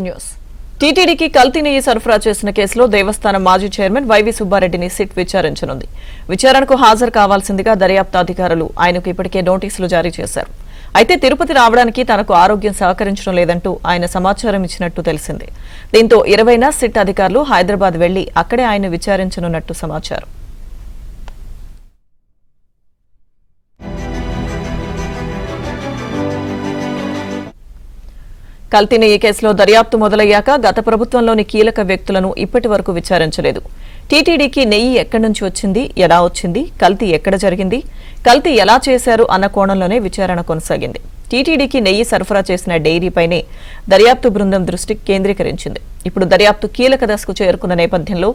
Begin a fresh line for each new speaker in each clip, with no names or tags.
News టీటీడీకి కల్తీ నెయ్యి సరఫరా చేసిన కేసులో దేవస్థానం మాజీ చైర్మన్ వైవి సుబ్బారెడ్డిని సిట్ విచారించనుంది. విచారణకు హాజరు కావాల్సిందిగా దర్యాప్తు అధికారులు ఆయనకు ఇప్పటికే నోటీసులు జారీ చేశారు. అయితే తిరుపతి రావడానికి తనకు ఆరోగ్యం సహకరించడం లేదంటూ ఆయన సమాచారం ఇచ్చినట్టు తెలిసింది. దీంతో 20న సిట్ అధికారులు హైదరాబాద్ వెళ్లి అక్కడే ఆయన విచారించనున్నట్టు సమాచారం. కల్తీ నెయ్యి కేసులో దర్యాప్తు మొదలయ్యాక గత ప్రభుత్వంలోని కీలక వ్యక్తులను ఇప్పటి వరకు విచారించలేదు. టీటీడీకి నెయ్యి ఎక్కడి నుంచి వచ్చింది, ఎలా వచ్చింది, కల్తీ ఎక్కడ జరిగింది, కల్తీ ఎలా చేశారు అన్న కోణంలోనే విచారణ కొనసాగింది. టీటీడీకి నెయ్యి సరఫరా చేసిన డెయిరీపైనే దర్యాప్తు బృందం దృష్టి కేంద్రీకరించింది. ఇప్పుడు దర్యాప్తు కీలక దశకు చేరుకున్న నేపథ్యంలో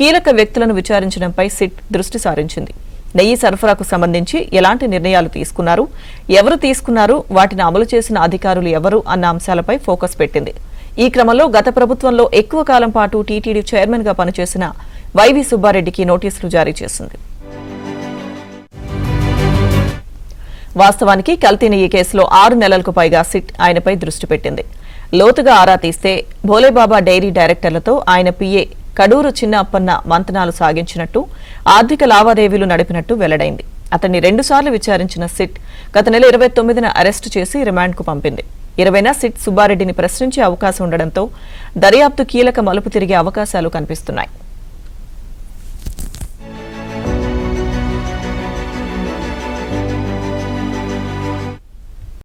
కీలక వ్యక్తులను విచారించడంపై సిట్ దృష్టి సారించింది. నెయ్యి సరఫరాకు సంబంధించి ఎలాంటి నిర్ణయాలు తీసుకున్నారు, ఎవరు తీసుకున్నారు, వాటిని అమలు చేసిన అధికారులు ఎవరు అన్న అంశాలపై ఫోకస్ పెట్టింది. ఈ క్రమంలో గత ప్రభుత్వంలో ఎక్కువ కాలం పాటు టీటీడీ చైర్మన్ గా పనిచేసిన వైవి సుబ్బారెడ్డికి నోటీసులు జారీ చేసింది. వాస్తవానికి కల్తీ నెయ్యి కేసులో 6 నెలలకు పైగా సిట్ ఆయనపై దృష్టి పెట్టింది. లోతుగా ఆరా తీస్తే భోలేబాబా డైరీ డైరెక్టర్లతో ఆయన పిఏ కడూరు చిన్న అప్పన్న మంతనాలు సాగించినట్టు, ఆర్థిక లావాదేవీలు నడిపినట్టు వెల్లడైంది. అతన్ని 2 సార్లు విచారించిన సిట్ గత నెల 29న అరెస్టు చేసి రిమాండ్కు పంపింది. 20న సిట్ సుబ్బారెడ్డిని ప్రశ్నించే అవకాశం ఉండడంతో దర్యాప్తు కీలక మలుపు తిరిగే అవకాశాలు కనిపిస్తున్నాయి.